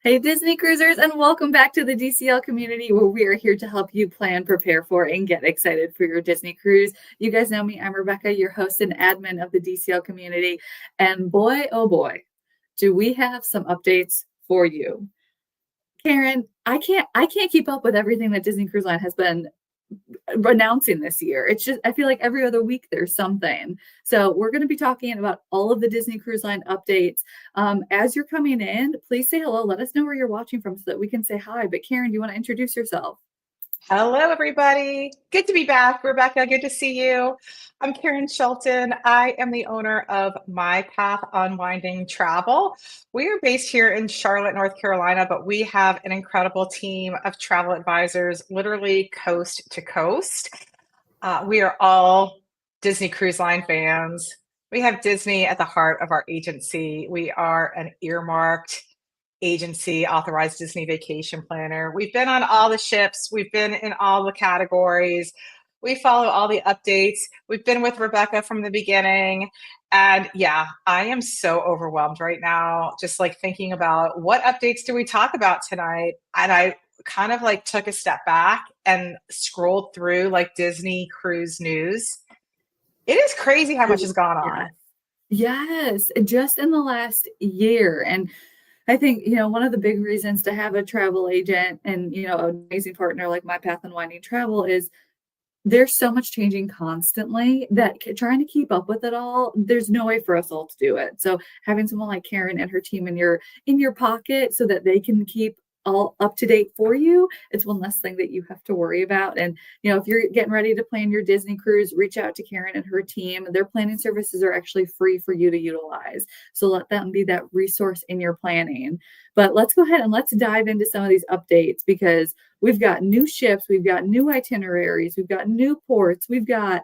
Hey, Disney cruisers, and welcome back to the DCL community where we are here to help you plan, prepare for, and get excited for your Disney cruise. You guys know me. I'm Rebecca, your host and admin of the DCL community. And boy, oh boy, do we have some updates for you. Karen, I can't keep up with everything that Disney Cruise Line has been announcing this year. It's just, I feel like every other week there's something. So we're going to be talking about all of the Disney Cruise Line updates. As you're coming in, please say hello. Let us know where you're watching from so that we can say hi. But Karen, do you want to introduce yourself? Hello, everybody. Good to be back. Rebecca, good to see you. I'm Karen Shelton. I am the owner of My Path Unwinding Travel. We are based here in Charlotte, North Carolina, but we have an incredible team of travel advisors, literally coast to coast. We are all Disney Cruise Line fans. We have Disney at the heart of our agency. We are an earmarked agency, authorized Disney vacation planner. We've been on all the ships. We've been in all the categories. We follow all the updates. We've been with Rebecca from the beginning. And yeah, I am so overwhelmed right now, just like thinking about what updates do we talk about tonight? And I kind of like took a step back and scrolled through like Disney cruise news. It is crazy how much has gone Yeah. on. Yes, just in the last year. And I think, one of the big reasons to have a travel agent and, an amazing partner like My Path and Winding Travel is there's so much changing constantly that trying to keep up with it all, there's no way for us all to do it. So having someone like Karen and her team in your pocket so that they can keep all up to date for you, it's one less thing that you have to worry about. And if you're getting ready to plan your Disney cruise, reach out to Karen and her team. Their planning services are actually free for you to utilize. So let them be that resource in your planning. But let's go ahead and let's dive into some of these updates because we've got new ships, we've got new itineraries, we've got new ports, we've got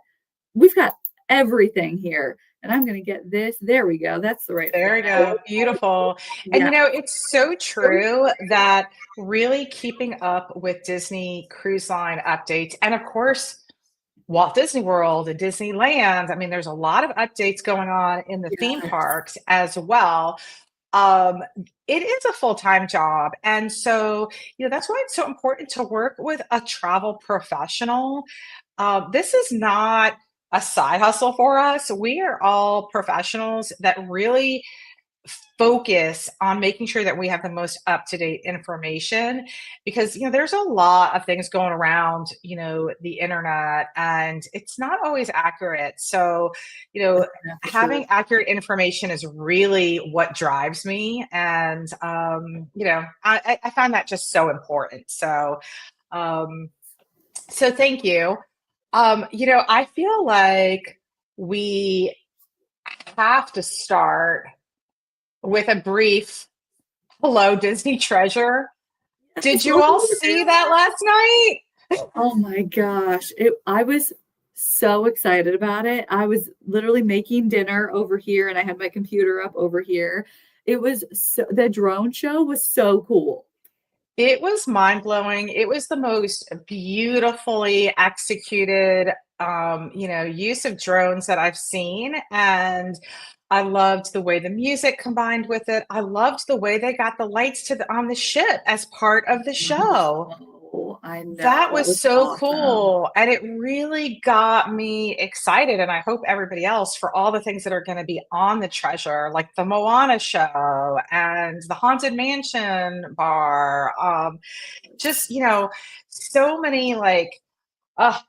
everything here. And I'm going to get this. There we go. That's the right There we format. go. Beautiful. And Yeah. it's so true that really keeping up with Disney Cruise Line updates, and of course, Walt Disney World and Disneyland. I mean, there's a lot of updates going on in the theme Yeah. parks as well. Um, it is a full-time job. And so, that's why it's so important to work with a travel professional. This is not a side hustle for us. We are all professionals that really focus on making sure that we have the most up-to-date information because there's a lot of things going around the internet and it's not always accurate. So For sure. having accurate information is really what drives me. And I find that just so important. Um so thank you. I feel like we have to start with a brief hello, Disney treasure. Yes, Did you welcome all to the see that family. last night? Oh my gosh. I was so excited about it. I was literally making dinner over here and I had my computer up over here. The drone show was so cool. It was mind blowing. It was the most beautifully executed, use of drones that I've seen. And I loved the way the music combined with it. I loved the way they got the lights on the ship as part of the show. I know. That That was was so awesome. cool. And it really got me excited. And I hope everybody else for all the things that are going to be on the treasure, like the Moana show and the Haunted Mansion bar. Just, so many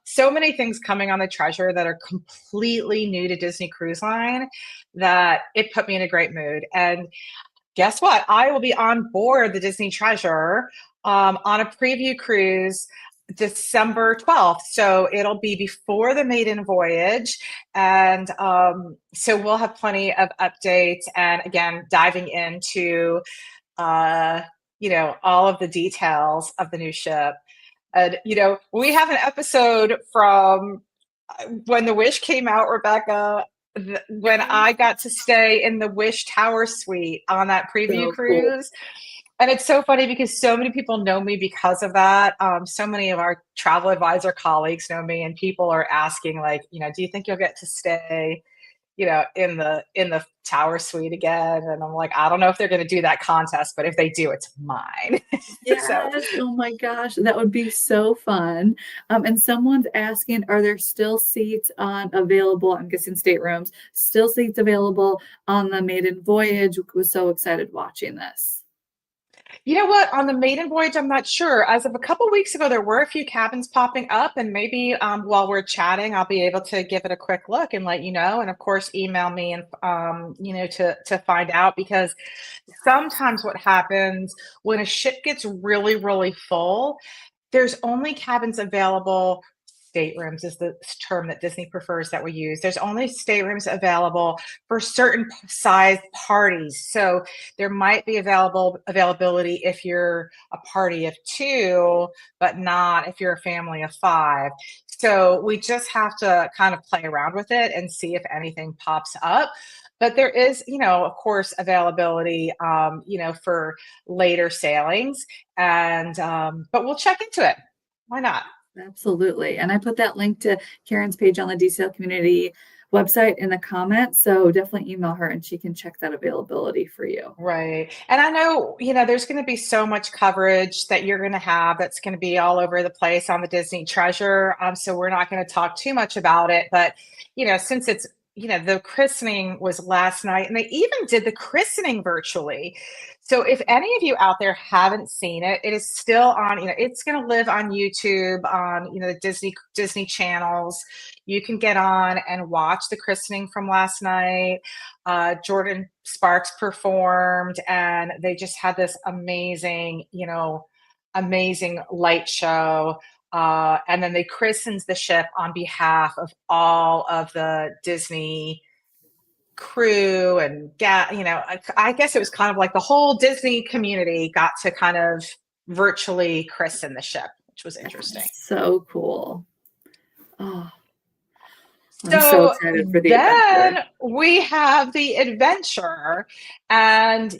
so many things coming on the treasure that are completely new to Disney Cruise Line that it put me in a great mood. And guess what? I will be on board the Disney Treasure on a preview cruise December 12th. So it'll be before the maiden voyage. And so we'll have plenty of updates and again, diving into, all of the details of the new ship. And, we have an episode from when the Wish came out, Rebecca, when I got to stay in the Wish Tower suite on that preview So cool. cruise. And it's so funny because so many people know me because of that. So many of our travel advisor colleagues know me, and people are asking, like, do you think you'll get to stay, in the tower suite again. And I'm like, I don't know if they're going to do that contest, but if they do, it's mine. So Yes, oh my gosh, that would be so fun. And someone's asking, are there still seats on available, I'm guessing staterooms, still seats available on the maiden voyage? Was so excited watching this. you know what? On the maiden voyage, I'm not sure. As of a couple weeks ago, there were a few cabins popping up, and maybe while we're chatting, I'll be able to give it a quick look and let you know. And of course, email me and to find out, because sometimes what happens when a ship gets really, really full, there's only cabins available. Staterooms is the term that Disney prefers that we use. There's only staterooms available for certain size parties. So there might be availability if you're a party of two, but not if you're a family of five. So we just have to kind of play around with it and see if anything pops up. But there is, of course, availability, for later sailings, and but we'll check into it. Why not? Absolutely. And I put that link to Karen's page on the DCL community website in the comments. So definitely email her and she can check that availability for you. Right. And I know, there's going to be so much coverage that you're going to have that's going to be all over the place on the Disney Treasure. So we're not going to talk too much about it. But, since it's, the christening was last night, and they even did the christening virtually. So if any of you out there haven't seen it, it is still on, it's going to live on YouTube, on, the Disney channels. You can get on and watch the christening from last night. Jordan Sparks performed, and they just had this amazing light show. And then they christened the ship on behalf of all of the Disney crew and I guess it was kind of like the whole Disney community got to kind of virtually christen the ship, which was interesting. So cool. Oh, I'm so So excited for the adventure. then we have the adventure, and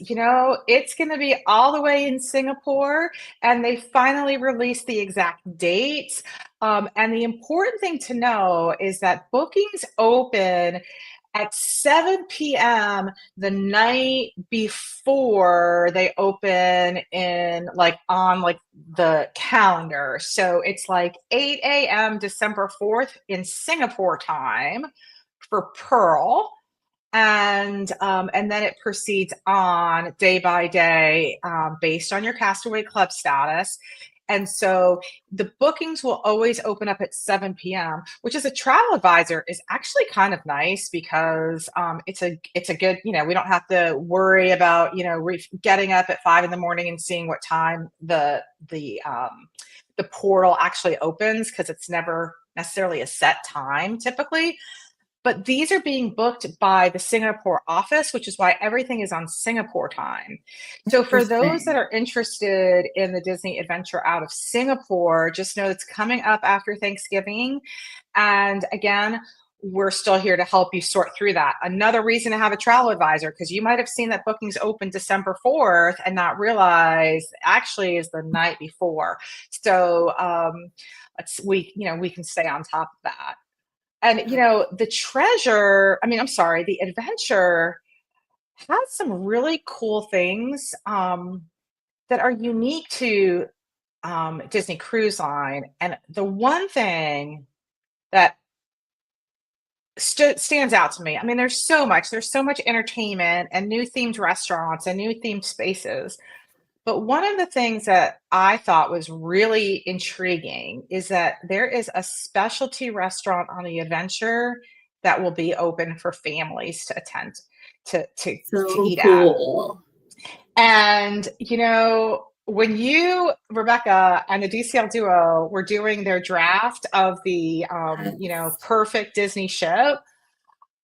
it's going to be all the way in Singapore, and they finally released the exact dates. And the important thing to know is that bookings open at 7 p.m. the night before they open in on the calendar. So it's like 8 a.m. December 4th in Singapore time for Pearl. And then it proceeds on day by day, based on your Castaway Club status. And so the bookings will always open up at 7 p.m., which as a travel advisor is actually kind of nice, because it's a good, we don't have to worry about, getting up at 5 in the morning and seeing what time the portal actually opens, because it's never necessarily a set time typically. But these are being booked by the Singapore office, which is why everything is on Singapore time. So for those that Interesting. are interested in the Disney adventure out of Singapore, just know it's coming up after Thanksgiving. And again, we're still here to help you sort through that. Another reason to have a travel advisor, because you might have seen that bookings open December 4th and not realize actually is the night before. So we can stay on top of that. And the treasure, the adventure has some really cool things that are unique to Disney Cruise Line. And the one thing that stands out to me, there's so much entertainment and new themed restaurants and new themed spaces. But one of the things that I thought was really intriguing is that there is a specialty restaurant on the adventure that will be open for families to attend to So eat at. cool. And when Rebecca, and the DCL duo were doing their draft of the Yes. perfect Disney ship,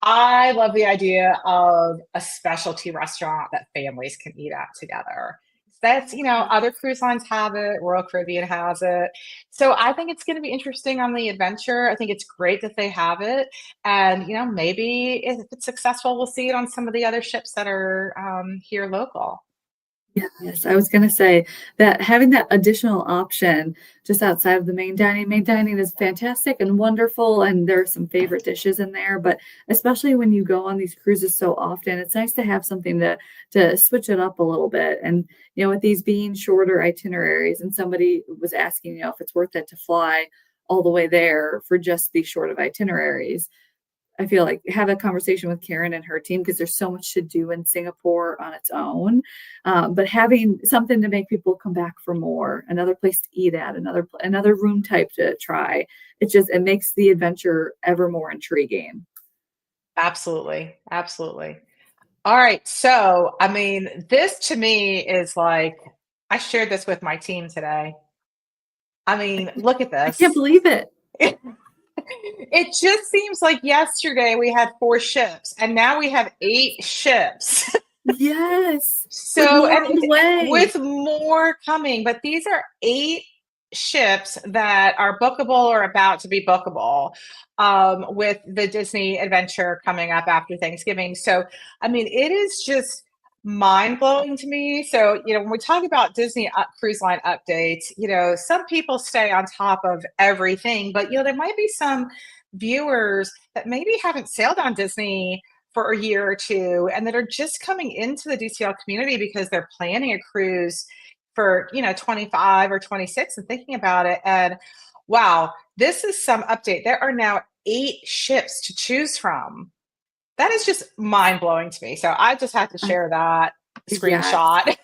I love the idea of a specialty restaurant that families can eat at together. That's, other cruise lines have it, Royal Caribbean has it. So I think it's going to be interesting on the adventure. I think it's great that they have it. And, maybe if it's successful, we'll see it on some of the other ships that are here local. Yes, I was gonna say that having that additional option just outside of the main dining is fantastic and wonderful, and there are some favorite dishes in there, but especially when you go on these cruises so often, it's nice to have something to switch it up a little bit. And, with these being shorter itineraries, and somebody was asking, if it's worth it to fly all the way there for just these short of itineraries. I feel like have a conversation with Karen and her team because there's so much to do in Singapore on its own. But having something to make people come back for more, another place to eat at, another room type to try, it makes the adventure ever more intriguing. Absolutely. Absolutely. All right. So, I mean, this to me is like, I shared this with my team today. I I mean, can't, look at I can't this. believe it. It just seems like yesterday we had 4 ships and now we have 8 ships. Yes, with So, more and on the way. with more coming, but these are 8 ships that are bookable or about to be bookable, with the Disney adventure coming up after Thanksgiving. So, I mean, it is just mind blowing to me. So, when we talk about Disney cruise line updates, some people stay on top of everything, but there might be some viewers that maybe haven't sailed on Disney for a year or two and that are just coming into the DCL community because they're planning a cruise for 25 or 26 and thinking about it. And wow, this is some update. There are now 8 ships to choose from. That is just mind blowing to me. So I just had to I, share that yes. screenshot.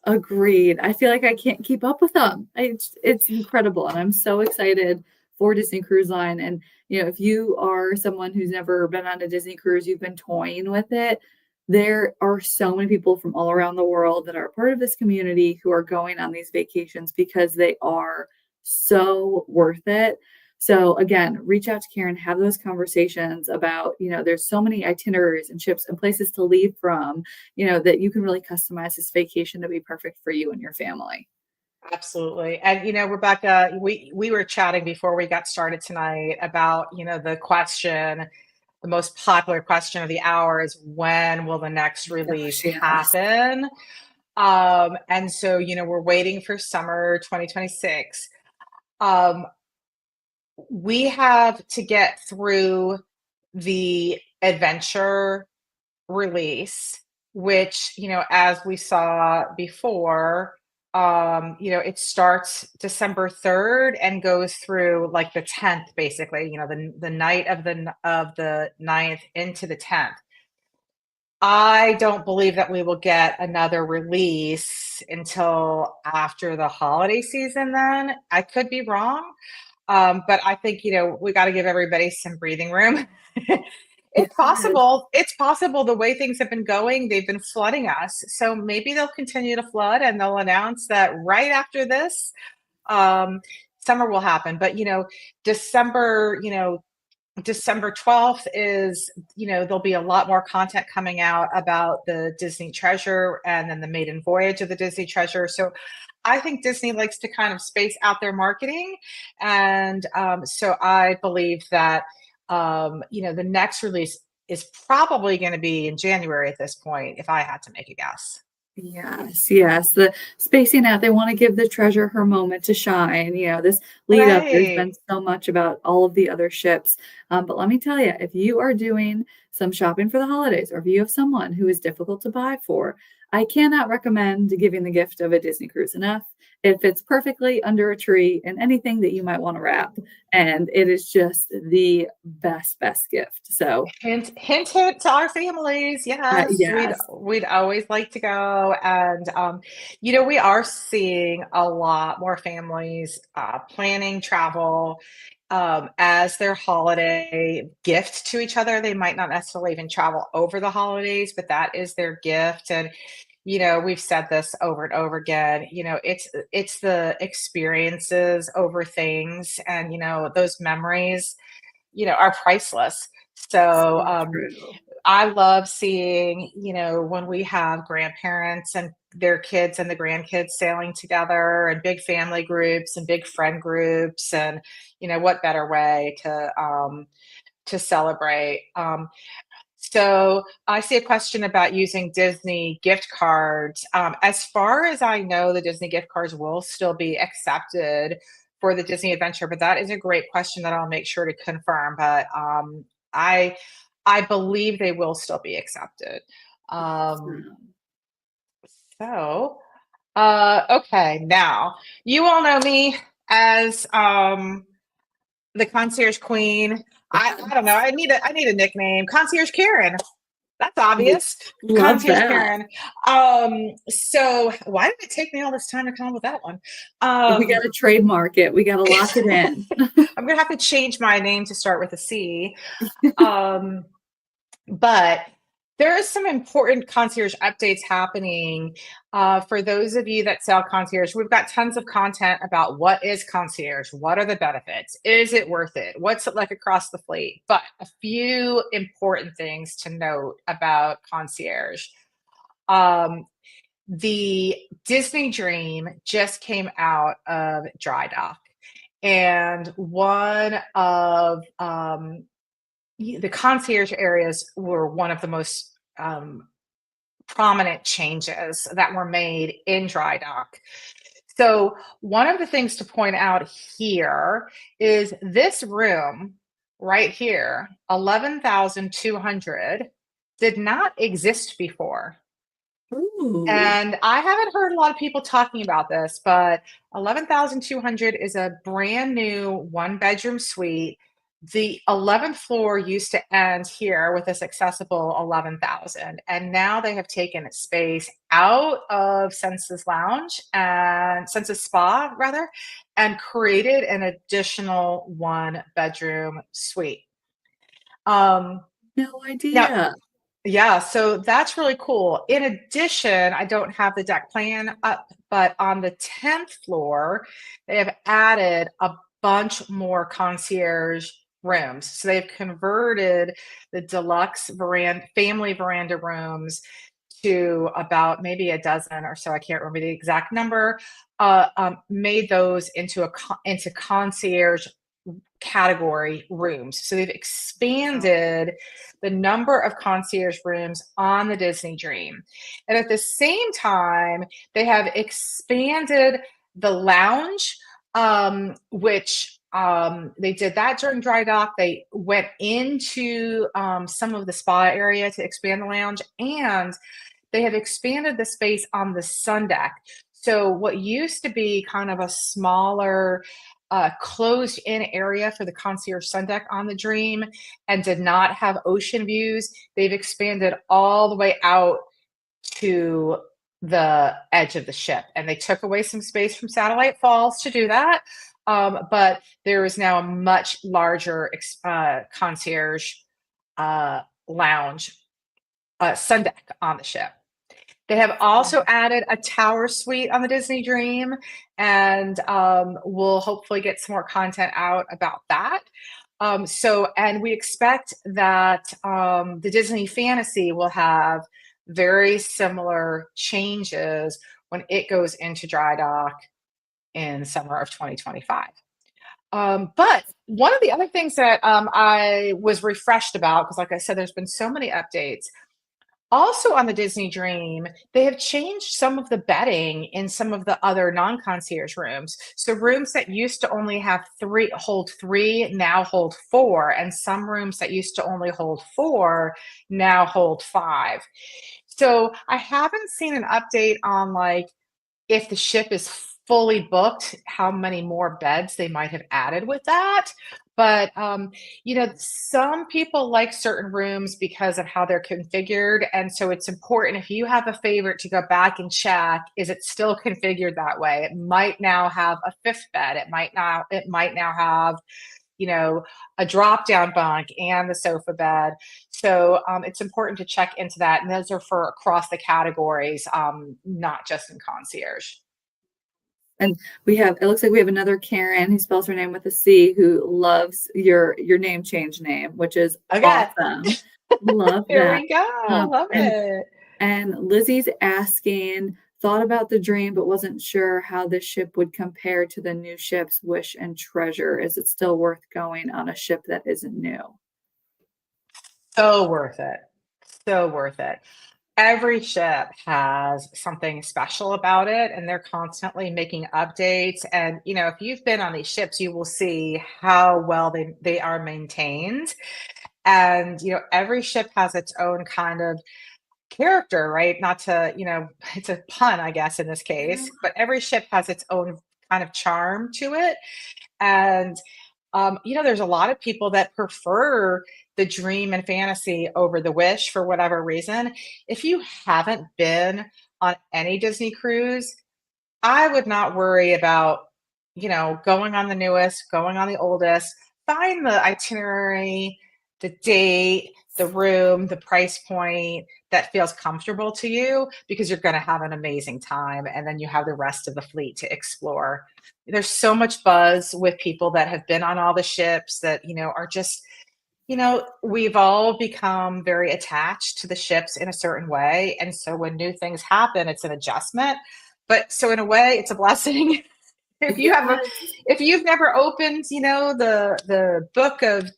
Agreed. I feel like I can't keep up with them. It's incredible, and I'm so excited for Disney Cruise Line. And if you are someone who's never been on a Disney cruise, you've been toying with it. There are so many people from all around the world that are part of this community who are going on these vacations because they are so worth it. So again, reach out to Karen, have those conversations about, there's so many itineraries and ships and places to leave from, that you can really customize this vacation to be perfect for you and your family. Absolutely. And Rebecca, we were chatting before we got started tonight about, the most popular question of the hour is when will the next release Gosh, yes. happen? And so, we're waiting for summer 2026. Um, we have to get through the adventure release, which, as we saw before, it starts December 3rd and goes through like the 10th, basically, the night of the 9th into the 10th. I don't believe that we will get another release until after the holiday season then. I could be wrong, but I think, we gotta give everybody some breathing room. It's Yes. possible. It's possible the way things have been going, they've been flooding us. So maybe they'll continue to flood and they'll announce that right after this, um, summer will happen. But, December, December 12th is, there'll be a lot more content coming out about the Disney Treasure and then the maiden voyage of the Disney Treasure. So I think Disney likes to kind of space out their marketing. And so I believe that, the next release is probably going to be in January at this point, if I had to make a guess. Yes, yes. The spacing out, they want to give the treasure her moment to shine. This lead up, there's been Right. so much about all of the other ships. But let me tell you, if you are doing some shopping for the holidays, or if you have someone who is difficult to buy for, I cannot recommend giving the gift of a Disney cruise enough. It fits perfectly under a tree and anything that you might want to wrap. And it is just the best gift. So, Hint, hint, hint to our families. Yes, we'd yes. we'd always like to go, and we are seeing a lot more families planning travel as their holiday gift to each other. They might not necessarily even travel over the holidays, but that is their gift. And we've said this over and over again. It's the experiences over things, and those memories are priceless. So So true. I love seeing, when we have grandparents and their kids and the grandkids sailing together and big family groups and big friend groups. And, what better way to celebrate. So I see a question about using Disney gift cards. As far as I know, the Disney gift cards will still be accepted for the Disney Adventure, but that is a great question that I'll make sure to confirm. But I I believe they will still be accepted. Um, Awesome. so okay, now you all know me as the concierge queen. I don't know. Yes. I need a nickname. Concierge Karen. That's I obvious. love Concierge that. Karen. So why did it take me all this time to come up with that one? We got Um, to trademark it. We got to lock it in. I'm gonna have to change my name to start with a C. Um, but there are some important concierge updates happening. For those of you that sell concierge, we've got tons of content about what is concierge, what are the benefits, is it worth it, what's it like across the fleet. But a few important things to note about concierge. Um, the Disney Dream just came out of dry dock, and one of the concierge areas were one of the most prominent changes that were made in dry dock. So, one of the things to point out here is this room right here, 11,200, did not exist before. Ooh. And I haven't heard a lot of people talking about this, but 11,200 is a brand new one bedroom suite. The 11th floor used to end here with this accessible 11,000. And now they have taken space out of Senses Lounge and Senses Spa, rather, and created an additional one bedroom suite. Um, No Now, idea. yeah, so that's really cool. In addition, I don't have the deck plan up, but on the 10th floor, they have added a bunch more concierge rooms. So they've converted the deluxe veranda, family veranda rooms to about maybe a dozen or so. I can't remember the exact number. Made those into into concierge category rooms. So they've Wow. expanded the number of concierge rooms on the Disney Dream. And at the same time, they have expanded the lounge, which they did that during dry dock. They went into some of the spa area to expand the lounge, and they have expanded the space on the sun deck. So what used to be kind of a smaller, closed in area for the concierge sun deck on the Dream and did not have ocean views, they've expanded all the way out to the edge of the ship. And they took away some space from Satellite Falls to do that. But there is now a much larger concierge lounge sun deck on the ship. They have also added a tower suite on the Disney Dream, and we'll hopefully get some more content out about that. And we expect that the Disney Fantasy will have very similar changes when it goes into dry dock in summer of 2025. But one of the other things that I was refreshed about, because like I said, there's been so many updates, also on the Disney Dream, they have changed some of the bedding in some of the other non-concierge rooms. So rooms that used to only have hold three, now hold four, and some rooms that used to only hold four now hold five. So I haven't seen an update on like if the ship is fully booked, how many more beds they might have added with that. But some people like certain rooms because of how they're configured, and so it's important if you have a favorite to go back and check: is it still configured that way? It might now have a fifth bed. It might now have a drop down bunk and the sofa bed. So it's important to check into that, and those are for across the categories, not just in concierge. And it looks like we have another Karen who spells her name with a C who loves your name change name, which is Okay, awesome. Love here that. we go. Um, Love and it. and Lizzie's asking, thought about the dream, but wasn't sure how the ship would compare to the new ships, Wish and Treasure. Is it still worth going on a ship that isn't new? So worth it. So worth it. Every ship has something special about it, and they're constantly making updates. And if you've been on these ships, you will see how well they are maintained. And every ship has its own kind of character, right? Not to, it's a pun, I guess, in this Yeah. case, but every ship has its own kind of charm to it. And there's a lot of people that prefer the dream and fantasy over the wish for whatever reason. If you haven't been on any Disney cruise, I would not worry about, going on the newest, going on the oldest. Find the itinerary, the date, the room, the price point that feels comfortable to you because you're going to have an amazing time. And then you have the rest of the fleet to explore. There's so much buzz with people that have been on all the ships that, are just, we've all become very attached to the ships in a certain way. And so when new things happen, it's an adjustment. But so in a way, it's a blessing. if you have a, Yes. if you've never opened, the book of,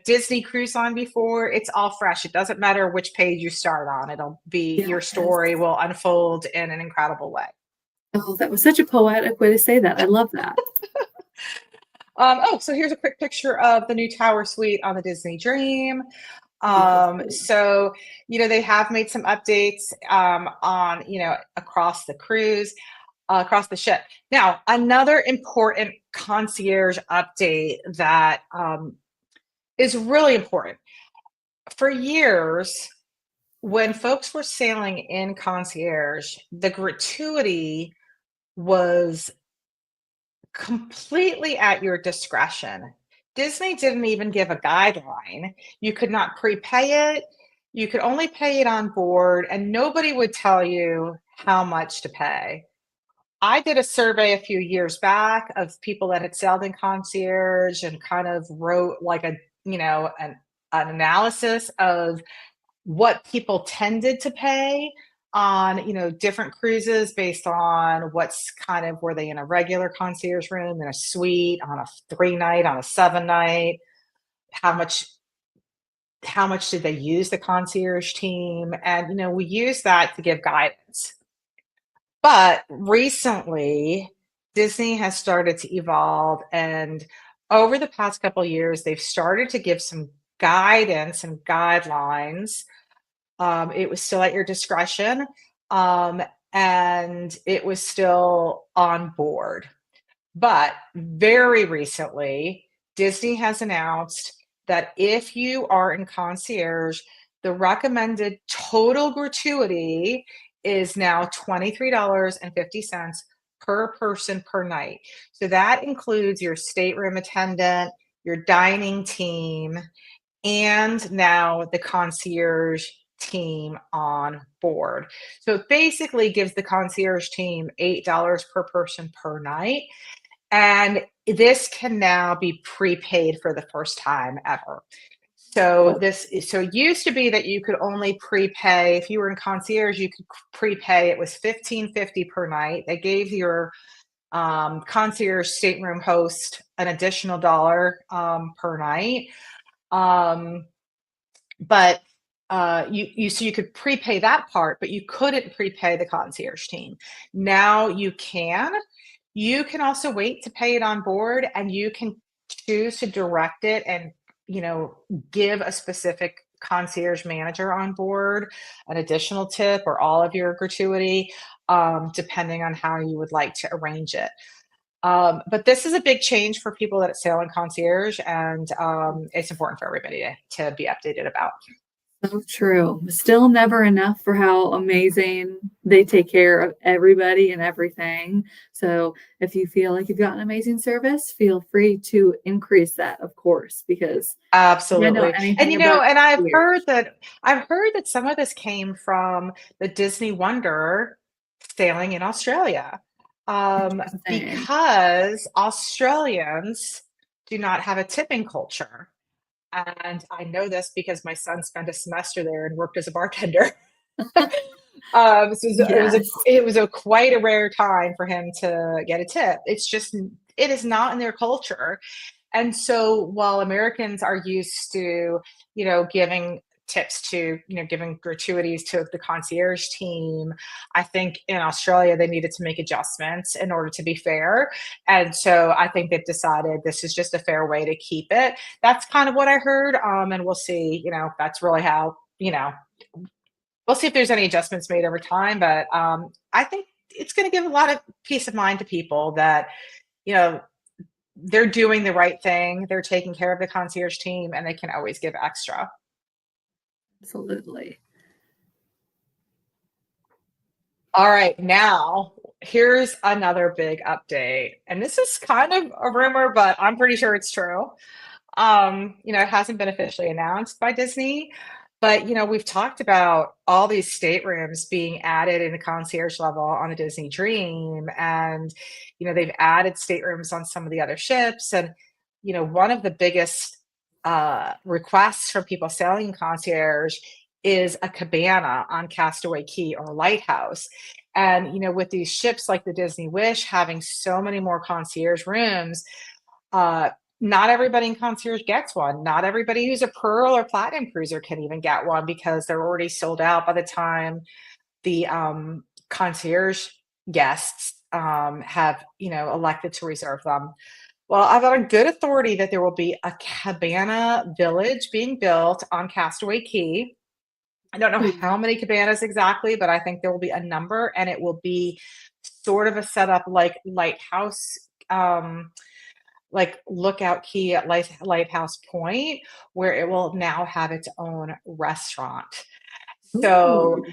Disney Cruise Line before, it's all fresh. It doesn't matter which page you start on. It'll be your Yes. story will unfold in an incredible way. Oh, that was such a poetic way to say that. I love that. So here's a quick picture of the new Tower Suite on the Disney Dream. Beautiful. So, they have made some updates on, across the cruise, across the ship. Now, another important concierge update that is really important. For years, when folks were sailing in concierge, the gratuity was completely at your discretion. Disney didn't even give a guideline. You could not prepay it. You could only pay it on board, and nobody would tell you how much to pay. I did a survey a few years back of people that had sailed in concierge and kind of wrote like an analysis of what people tended to pay on different cruises based on what's kind of were they in a regular concierge room, in a suite, on a 3 night, on a 7 night, how much did they use the concierge team, and we use that to give guidance. But recently, Disney has started to evolve, and over the past couple of years, they've started to give some guidance and guidelines. It was still at your discretion, um, and it was still on board. But very recently, Disney has announced that if you are in concierge, the recommended total gratuity is now $23.50 per person per night. So that includes your stateroom attendant, your dining team, and now the concierge team on board. So it basically gives the concierge team $8 per person per night. And this can now be prepaid for the first time ever. So it used to be that you could only prepay if you were in concierge, you could prepay. It was $15.50 per night. They gave your concierge stateroom host an additional dollar per night. But you could prepay that part, but you couldn't prepay the concierge team. Now you can. You can also wait to pay it on board, and you can choose to direct it and give a specific concierge manager on board an additional tip or all of your gratuity, depending on how you would like to arrange it. But this is a big change for people that sail in concierge, and it's important for everybody to be updated about. So true. Still never enough for how amazing they take care of everybody and everything. So if you feel like you've gotten amazing service, feel free to increase that, of course, because I didn't know Absolutely. And anything about and concierge. I've heard that some of this came from the Disney Wonder sailing in Australia. Interesting. Because Australians do not have a tipping culture. And I know this because my son spent a semester there and worked as a bartender. So Yes. it was a quite a rare time for him to get a tip. It is not in their culture. And so while Americans are used to, giving tips to, giving gratuities to the concierge team. I think in Australia they needed to make adjustments in order to be fair. And so I think they've decided this is just a fair way to keep it. That's kind of what I heard. And we'll see, if that's really how, we'll see if there's any adjustments made over time. But I think it's going to give a lot of peace of mind to people that, you know, they're doing the right thing. They're taking care of the concierge team and they can always give extra. Absolutely. All right, now here's another big update. And this is kind of a rumor, but I'm pretty sure it's true. It hasn't been officially announced by Disney, but we've talked about all these staterooms being added in the concierge level on the Disney Dream, and they've added staterooms on some of the other ships, and one of the biggest requests from people sailing concierge is a cabana on Castaway Key or Lighthouse. And with these ships like the Disney Wish having so many more concierge rooms, not everybody in concierge gets one. Not everybody who's a Pearl or Platinum cruiser can even get one because they're already sold out by the time the concierge guests have elected to reserve them. Well, I've got a good authority that there will be a cabana village being built on Castaway Key. I don't know how many cabanas exactly, but I think there will be a number, and it will be sort of a setup like Lighthouse, like Lookout Key at Lighthouse Point, where it will now have its own restaurant. So Ooh.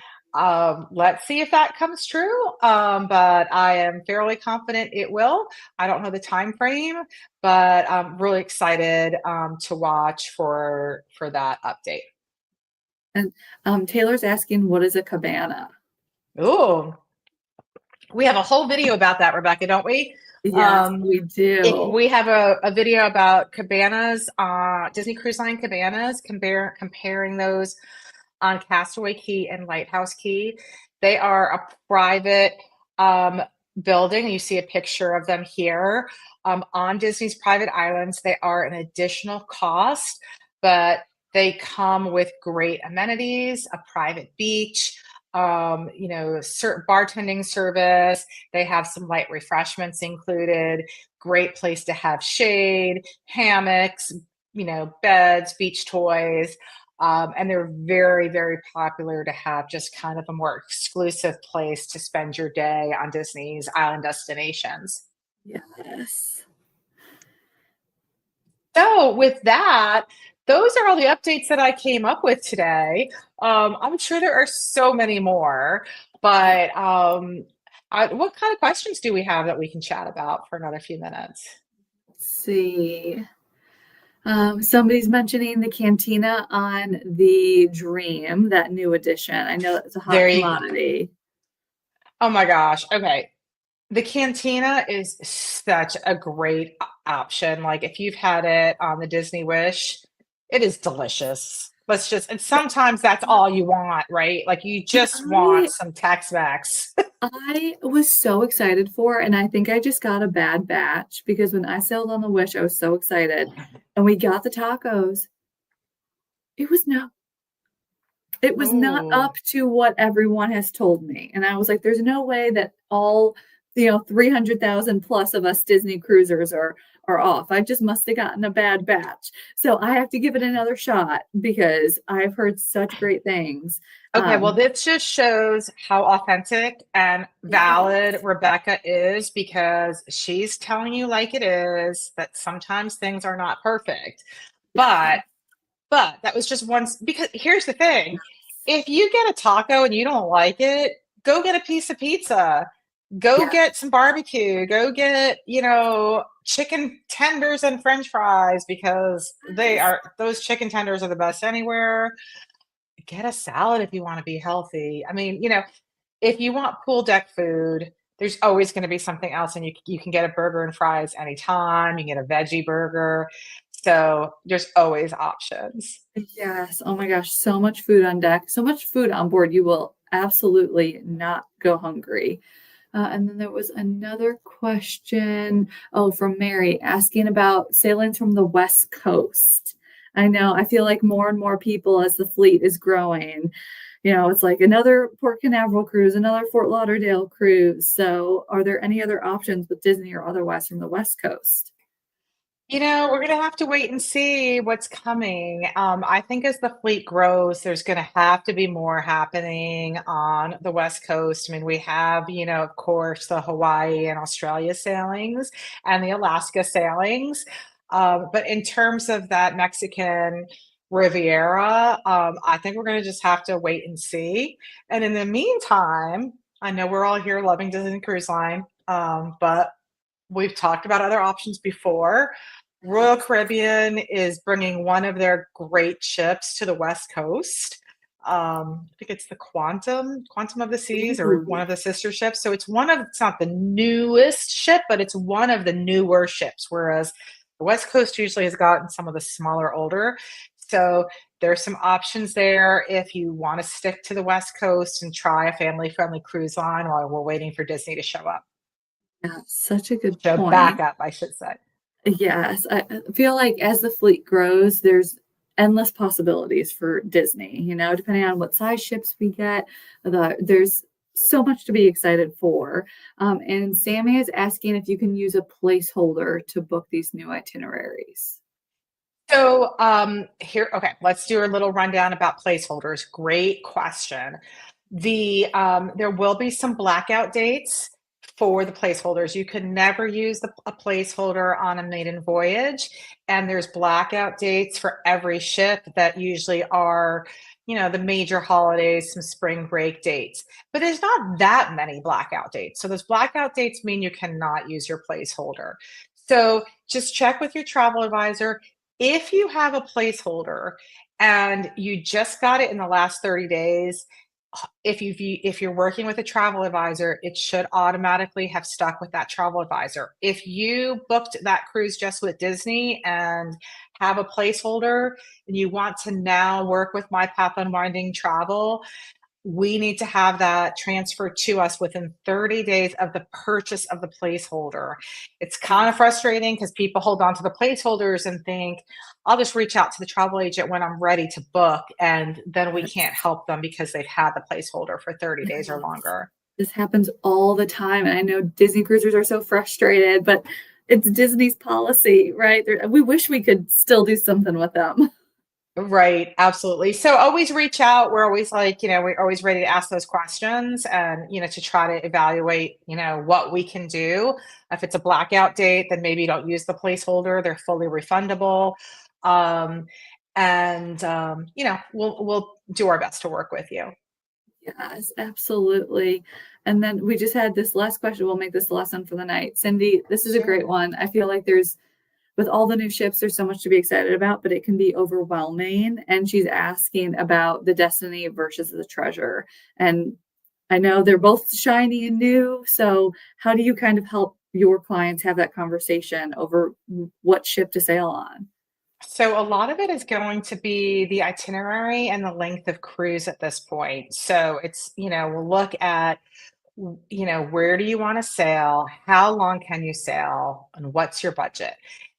let's see if that comes true. But I am fairly confident it will. I don't know the time frame, but I'm really excited to watch for that update. And Taylor's asking, what is a cabana? Ooh, we have a whole video about that, Rebecca, don't we? Yes, we do. We have a video about cabanas, Disney Cruise Line cabanas, comparing those on Castaway Key and Lighthouse Key. They are a private building. You see a picture of them here. On Disney's private islands, they are an additional cost, but they come with great amenities, a private beach, bartending service. They have some light refreshments included, great place to have shade, hammocks, beds, beach toys. And they're very, very popular to have just kind of a more exclusive place to spend your day on Disney's island destinations. Yes. So with that, those are all the updates that I came up with today. I'm sure there are so many more, but what kind of questions do we have that we can chat about for another few minutes? Let's see. Somebody's mentioning the cantina on the Dream, that new edition. I know it's a hot commodity. Oh my gosh. Okay. The cantina is such a great option. Like if you've had it on the Disney Wish, it is delicious. And sometimes that's all you want, right? Like you just want some Tex-Mex. I was so excited for, and I think I just got a bad batch because when I sailed on the Wish, I was so excited. And we got the tacos. It was not Ooh. up to what everyone has told me. And I was like, there's no way that all 300,000 plus of us Disney cruisers are off. I just must have gotten a bad batch. So I have to give it another shot because I've heard such great things. Okay, well, this just shows how authentic and valid Rebecca is because she's telling you like it is that sometimes things are not perfect. But that was just once, because here's the thing. If you get a taco and you don't like it, go get a piece of pizza. Go get some barbecue. Go get, chicken tenders and French fries because those chicken tenders are the best anywhere. Get a salad if you want to be healthy. I mean, if you want pool deck food, there's always going to be something else, and you can get a burger and fries anytime. You can get a veggie burger. So there's always options. Yes. Oh my gosh. So much food on deck, so much food on board. You will absolutely not go hungry. And then there was another question, from Mary asking about sailings from the West Coast. I know. I feel like more and more people as the fleet is growing, it's like another Port Canaveral cruise, another Fort Lauderdale cruise. So, are there any other options with Disney or otherwise from the West Coast? We're gonna have to wait and see what's coming. I think as the fleet grows, there's gonna have to be more happening on the West Coast. I mean, we have, of course, the Hawaii and Australia sailings and the Alaska sailings. But in terms of that Mexican Riviera, I think we're gonna just have to wait and see. And in the meantime, I know we're all here loving Disney Cruise Line, but we've talked about other options before. Royal Caribbean is bringing one of their great ships to the West Coast. I think it's the Quantum of the Seas, or one Ooh, of the sister ships. So it's not the newest ship, but it's one of the newer ships. Whereas the West Coast usually has gotten some of the smaller, older. So there's some options there if you want to stick to the West Coast and try a family-friendly cruise line while we're waiting for Disney to show up. yeah, such a good Show back point. up, I should say. Yes, I feel like as the fleet grows, there's endless possibilities for Disney, depending on what size ships we get. There's so much to be excited for. And Sammy is asking if you can use a placeholder to book these new itineraries. So, okay, let's do a little rundown about placeholders. Great question. There will be some blackout dates for the placeholders. You can never use a placeholder on a maiden voyage, and there's blackout dates for every ship that usually are, the major holidays, some spring break dates. But there's not that many blackout dates. So those blackout dates mean you cannot use your placeholder. So just check with your travel advisor. If you have a placeholder and you just got it in the last 30 days, if you're working with a travel advisor, it should automatically have stuck with that travel advisor. If you booked that cruise just with Disney and have a placeholder and you want to now work with My Path Unwinding Travel, we need to have that transferred to us within 30 days of the purchase of the placeholder. It's kind of frustrating because people hold on to the placeholders and think, I'll just reach out to the travel agent when I'm ready to book. And then we can't Yes. help them because they've had the placeholder for 30 days or Yes. longer. This happens all the time. And I know Disney cruisers are so frustrated, but it's Disney's policy, right? We wish we could still do something with them. Right, absolutely. So always reach out. We're always we're always ready to ask those questions and, to try to evaluate, what we can do. If it's a blackout date, then maybe don't use the placeholder. They're fully refundable. Um, we'll do our best to work with you. Yes, absolutely. And then we just had this last question. We'll make this the last one for the night. Cindy, this is a great Sure. one. I feel like with all the new ships, there's so much to be excited about, but it can be overwhelming. And she's asking about the Destiny versus the Treasure. And I know they're both shiny and new. So, how do you kind of help your clients have that conversation over what ship to sail on? So a lot of it is going to be the itinerary and the length of cruise at this point. So we'll look at where do you want to sail? How long can you sail? And what's your budget?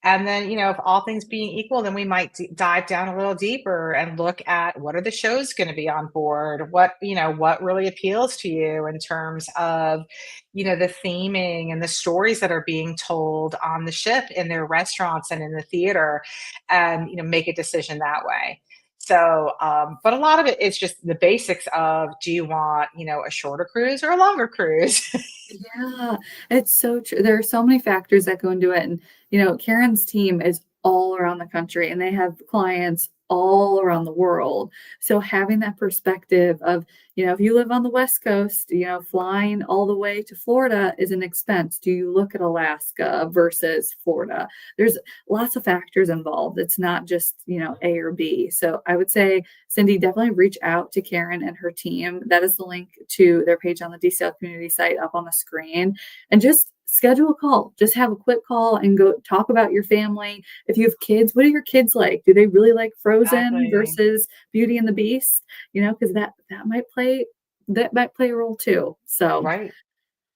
And then, if all things being equal, then we might dive down a little deeper and look at what are the shows going to be on board? What really appeals to you in terms of, the theming and the stories that are being told on the ship, in their restaurants and in the theater, and, make a decision that way. So, but a lot of it is just the basics of, do you want, a shorter cruise or a longer cruise? Yeah, it's so true. There are so many factors that go into it. And, Karen's team is all around the country and they have clients all around the world. So having that perspective of, if you live on the West Coast, flying all the way to Florida is an expense. Do you look at Alaska versus Florida? There's lots of factors involved. It's not just, A or B. So I would say, Cindy, definitely reach out to Karen and her team. That is the link to their page on the DCL community site up on the screen. And just schedule a call. Just have a quick call and go talk about your family. If you have kids, what do your kids like? Do they really like Frozen Exactly. versus Beauty and the Beast? Because that might play a role too. So Right.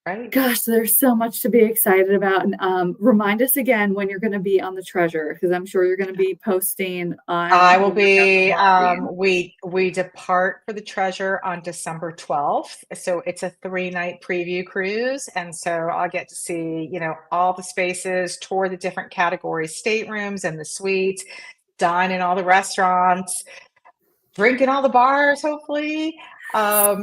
Right. Gosh, there's so much to be excited about, and, remind us again when you're gonna be on the Treasure, because I'm sure you're gonna be posting on I will your workouts and be, walking. we depart for the Treasure on December 12th. So it's a 3-night preview cruise. And so I'll get to see, all the spaces, tour the different category staterooms and the suites, dine in all the restaurants, drink in all the bars, hopefully.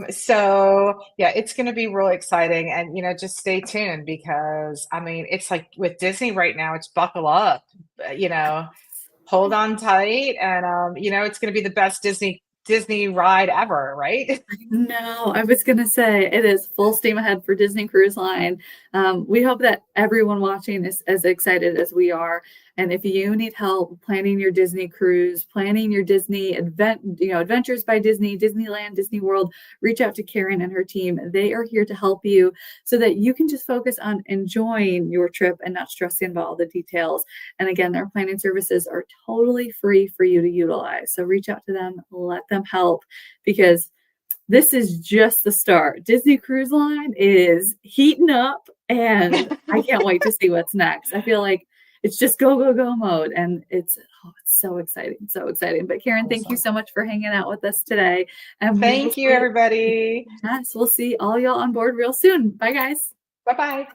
So yeah, it's going to be really exciting. And, just stay tuned because I mean, it's like with Disney right now, it's buckle up, hold on tight. And, it's going to be the best Disney ride ever, right? No, I was gonna say it is full steam ahead for Disney Cruise Line. We hope that everyone watching is as excited as we are. And if you need help planning your Disney cruise, planning your adventures by Disney, Disneyland, Disney World, reach out to Karen and her team. They are here to help you so that you can just focus on enjoying your trip and not stressing about all the details. And again, their planning services are totally free for you to utilize. So reach out to them, let them help because this is just the start. Disney Cruise Line is heating up, and I can't wait to see what's next. I feel like it's just go, go, go mode, and it's so exciting, so exciting. But Karen, thank you Awesome. so much for hanging out with us today, and we will Thank you, see everybody. yes, we'll see all y'all on board real soon. Bye, guys. Bye bye.